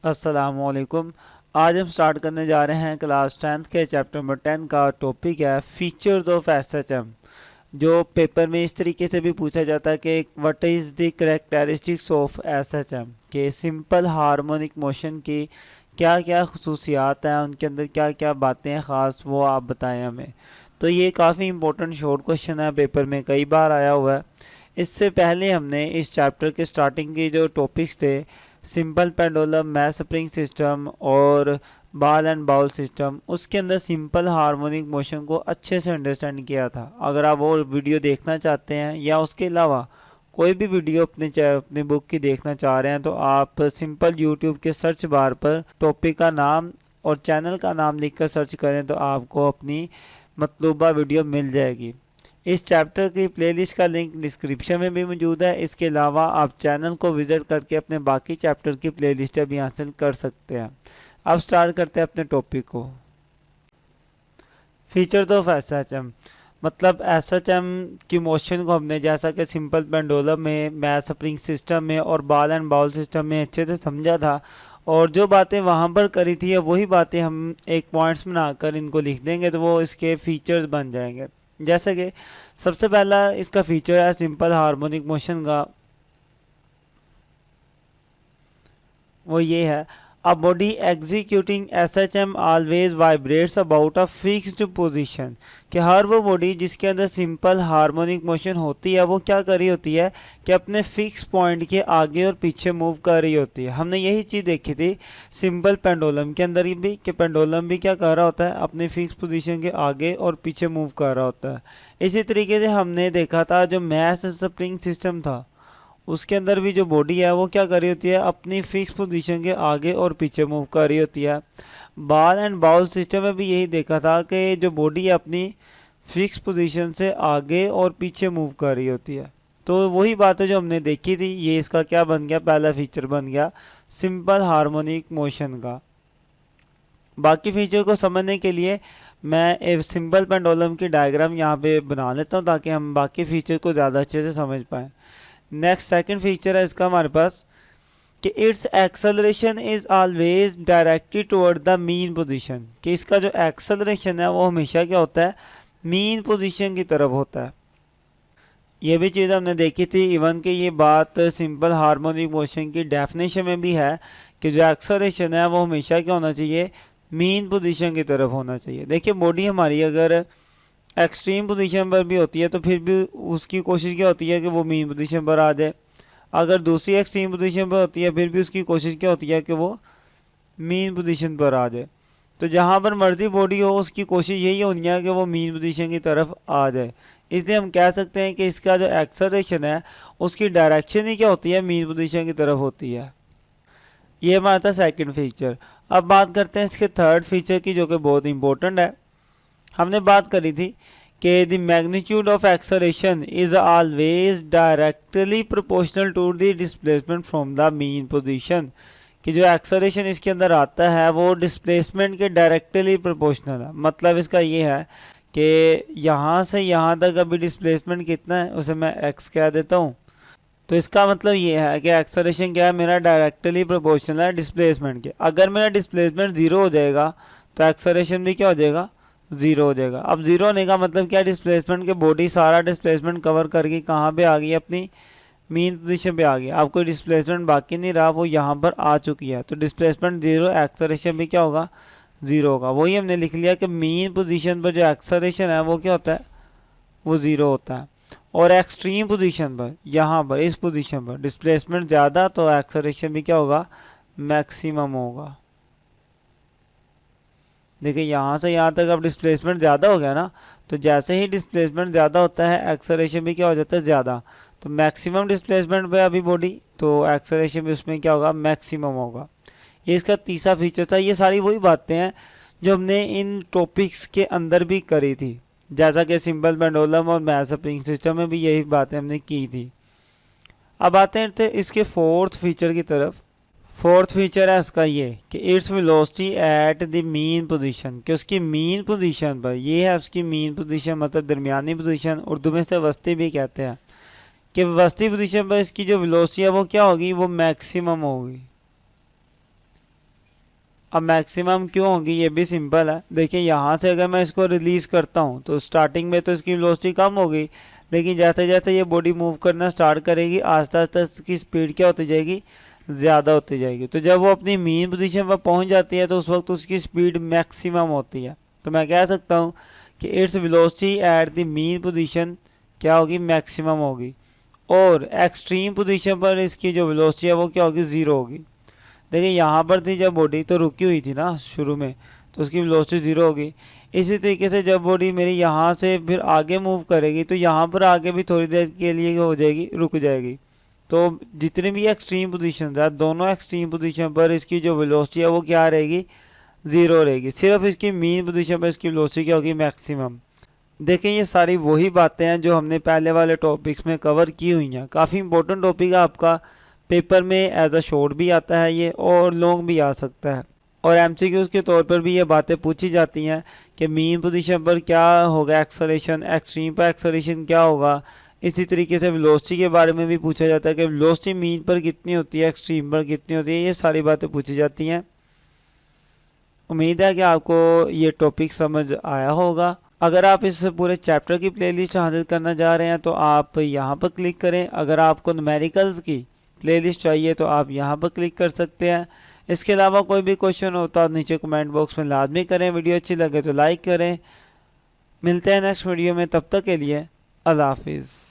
अस्सलामुअलैकुम। आज हम स्टार्ट करने जा रहे हैं क्लास 10th के चैप्टर नंबर 10 का। टॉपिक है फीचर्स ऑफ एसएचएम। जो पेपर में इस तरीके से भी पूछा जाता है कि what is the characteristics of SHM, के सिंपल हार्मोनिक मोशन की क्या क्या खसूसियात हैं, उनके अंदर क्या क्या बातें हैं ख़ास, वो आप बताएं हमें। तो ये काफ़ी इंपॉर्टेंट शॉर्ट क्वेश्चन है, पेपर में कई बार आया हुआ है। इससे पहले हमने इस चैप्टर के स्टार्टिंग के जो टॉपिक्स थे, simple pendulum, math spring system और बॉल एंड बाउल सिस्टम, उसके अंदर सिंपल हार्मोनिक मोशन को अच्छे से अंडरस्टैंड किया था। अगर आप वो वीडियो देखना चाहते हैं या उसके अलावा कोई भी वीडियो अपने बुक की देखना चाह रहे हैं, तो आप सिंपल यूट्यूब के सर्च बार पर टॉपिक का नाम और चैनल का नाम लिखकर सर्च करें तो आपको अपनी मतलूबा वीडियो मिल जाएगी। इस चैप्टर की प्लेलिस्ट का लिंक डिस्क्रिप्शन में भी मौजूद है। इसके अलावा आप चैनल को विज़िट करके अपने बाकी चैप्टर की प्लेलिस्ट भी हासिल कर सकते हैं। अब स्टार्ट करते हैं अपने टॉपिक को। फीचर्स ऑफ एसएचएम, मतलब एसएचएम की मोशन को हमने जैसा कि सिंपल पेंडुलम में, मैथ स्प्रिंग सिस्टम में और बॉल एंड बाउल सिस्टम में अच्छे से समझा था, और जो बातें वहाँ पर करी थी वही बातें हम एक पॉइंट्स बनाकर इनको लिख देंगे तो वो इसके फीचर्स बन जाएंगे। जैसे कि सबसे पहला इसका फीचर है सिंपल हार्मोनिक मोशन का, वो ये है, a body executing SHM always vibrates about a fixed position, कि हर वो बॉडी जिसके अंदर सिंपल हार्मोनिक मोशन होती है वो क्या कर रही होती है कि अपने फिक्स पॉइंट के आगे और पीछे मूव कर रही होती है। हमने यही चीज़ देखी थी सिंपल पेंडुलम के अंदर भी, कि पेंडुलम भी क्या कर रहा होता है, अपने फिक्स पोजीशन के आगे और पीछे मूव कर रहा होता है। इसी तरीके से हमने देखा था जो मैथ स्प्रिंग सिस्टम था, उसके अंदर भी जो बॉडी है वो क्या कर रही होती है, अपनी फिक्स पोजीशन के आगे और पीछे मूव कर रही होती है। बॉल एंड बाउल सिस्टम में भी यही देखा था कि जो बॉडी है अपनी फिक्स पोजीशन से आगे और पीछे मूव कर रही होती है। तो वही बात है जो हमने देखी थी, ये इसका क्या बन गया, पहला फीचर बन गया सिंपल हार्मोनिक मोशन का। बाकी फीचर को समझने के लिए मैं एक सिंपल पेंडुलम की डायग्राम यहाँ पे बना लेता हूँ ताकि हम बाकी फीचर को ज़्यादा अच्छे से समझ पाएँ। नेक्स्ट सेकंड फीचर है इसका हमारे पास कि it's acceleration is always directed toward the mean position, कि इसका जो एक्सेलरेशन है वो हमेशा क्या होता है, मीन पोजीशन की तरफ होता है। ये भी चीज़ हमने देखी थी, इवन कि ये बात सिंपल हार्मोनिक मोशन की डेफिनेशन में भी है कि जो एक्सेलरेशन है वो हमेशा क्या होना चाहिए, मीन पोजीशन की तरफ होना चाहिए। देखिए बॉडी हमारी अगर एक्सट्रीम पोजीशन पर भी होती है तो फिर भी उसकी कोशिश क्या होती है कि वो मीन पोजीशन पर आ जाए। अगर दूसरी एक्सट्रीम पोजीशन पर होती है फिर भी उसकी कोशिश क्या होती है कि वो मीन पोजीशन पर आ जाए। तो जहाँ पर मर्जी बॉडी हो उसकी कोशिश यही होनी है कि वो मीन पोजीशन की तरफ आ जाए। इसलिए हम कह सकते हैं कि इसका जो एक्सेलरेशन है उसकी डायरेक्शन ही क्या होती है, मीन पोजीशन की तरफ होती है। ये हमारा था सेकेंड फीचर। अब बात करते हैं इसके थर्ड फीचर की, जो कि बहुत इंपॉर्टेंट है। हमने बात करी थी कि the magnitude of acceleration is always directly proportional to the displacement from the mean position, कि जो एक्सेलरेशन इसके अंदर आता है वो डिस्प्लेसमेंट के डायरेक्टली प्रोपोर्शनल है। मतलब इसका ये है कि यहाँ से यहाँ तक अभी डिस्प्लेसमेंट कितना है उसे मैं एक्स कह देता हूँ। तो इसका मतलब ये है कि एक्सेलरेशन क्या है, मेरा डायरेक्टली प्रोपोर्शनल है डिस्प्लेसमेंट के। अगर मेरा डिस्प्लेसमेंट ज़ीरो हो जाएगा तो एक्सेलरेशन भी क्या हो जाएगा, ज़ीरो हो जाएगा। अब ज़ीरो होने का मतलब क्या, डिस्प्लेसमेंट के बॉडी सारा डिस्प्लेसमेंट कवर करके कहाँ पे आ गई, अपनी मीन पोजीशन पे आ गई। अब कोई डिस्प्लेसमेंट बाकी नहीं रहा, वो यहाँ पर आ चुकी है। तो डिस्प्लेसमेंट ज़ीरो, एक्सेलरेशन भी क्या होगा, ज़ीरो होगा। वही हमने लिख लिया कि मीन पोजीशन पर जो एक्सेलरेशन है वो क्या होता है, वो ज़ीरो होता है। और एक्सट्रीम पोजीशन पर, यहाँ पर इस पोजीशन पर डिस्प्लेसमेंट ज़्यादा तो एक्सेलरेशन भी क्या होगा, मैक्सिमम होगा। देखिए यहाँ से यहाँ तक अब डिस्प्लेसमेंट ज़्यादा हो गया ना, तो जैसे ही डिस्प्लेसमेंट ज़्यादा होता है एक्सेलरेशन भी क्या हो जाता है, ज़्यादा। तो मैक्सिमम डिस्प्लेसमेंट पे अभी बॉडी, तो एक्सेलरेशन भी उसमें क्या होगा, मैक्सिमम होगा। ये इसका तीसरा फीचर था। ये सारी वही बातें हैं जो हमने इन टॉपिक्स के अंदर भी करी थी, जैसा कि सिंपल पेंडुलम और मैथ स्प्रिंग सिस्टम में भी यही बातें हमने की थी। अब आते हैं थे इसके फोर्थ फीचर की तरफ। फोर्थ फीचर है इसका ये कि its velocity at the mean position, कि उसकी मीन पोजीशन पर, ये है उसकी मीन पोजीशन मतलब दरमियानी पोजीशन, उर्दू में से वस्ती भी कहते हैं, कि वस्ती पोजीशन पर इसकी जो वेलोसिटी है वो क्या होगी, वो मैक्सिमम होगी। अब मैक्सिमम क्यों होगी ये भी सिंपल है। देखिए यहाँ से अगर मैं इसको रिलीज़ करता हूँ तो स्टार्टिंग में तो इसकी वेलोसिटी कम होगी, लेकिन जैसे जैसे ये बॉडी मूव करना स्टार्ट करेगी आस्ते आस्ते इसकी स्पीड क्या होती जाएगी, ज़्यादा होती जाएगी। तो जब वो अपनी मीन पोजीशन पर पहुँच जाती है तो उस वक्त उसकी स्पीड मैक्सिमम होती है। तो मैं कह सकता हूँ कि its velocity at the mean position क्या होगी, मैक्सिमम होगी। और एक्सट्रीम पोजीशन पर इसकी जो वेलोसिटी है वो क्या होगी, ज़ीरो होगी। देखिए यहाँ पर थी जब बॉडी तो रुकी हुई थी ना शुरू में, तो उसकी वेलोसिटी ज़ीरो होगी। इसी तरीके से जब बॉडी मेरी यहाँ से फिर आगे मूव करेगी तो यहाँ पर आगे भी थोड़ी देर के लिए हो जाएगी, रुक जाएगी। तो जितनी भी एक्सट्रीम पोजीशन है, दोनों एक्सट्रीम पोजीशन पर इसकी जो वेलोसिटी है वो क्या रहेगी, ज़ीरो रहेगी। सिर्फ इसकी मीन पोजीशन पर इसकी वेलोसिटी क्या होगी, मैक्सिमम। देखिए ये सारी वही बातें हैं जो हमने पहले वाले टॉपिक्स में कवर की हुई हैं। काफ़ी इंपॉर्टेंट टॉपिक है आपका, पेपर में एज अ शॉर्ट भी आता है ये और लॉन्ग भी आ सकता है। और एमसीक्यूज़ के तौर पर भी ये बातें पूछी जाती हैं कि मीन पोजीशन पर क्या होगा एक्सेलरेशन, एक्सट्रीम पर एक्सेलरेशन क्या होगा। इसी तरीके से वेलोसिटी के बारे में भी पूछा जाता है कि वेलोसिटी मीन पर कितनी होती है, एक्सट्रीम पर कितनी होती है। ये सारी बातें पूछी जाती हैं। उम्मीद है कि आपको ये टॉपिक समझ आया होगा। अगर आप इस पूरे चैप्टर की प्लेलिस्ट हासिल करना चाह रहे हैं तो आप यहाँ पर क्लिक करें। अगर आपको न्यूमेरिकल्स की प्लेलिस्ट चाहिए तो आप यहाँ पर क्लिक कर सकते हैं। इसके अलावा कोई भी क्वेश्चन होता है नीचे कमेंट बॉक्स में लाजमी करें। वीडियो अच्छी लगे तो लाइक करें। मिलते हैं नेक्स्ट वीडियो में, तब तक के लिए अल्लाह हाफिज़।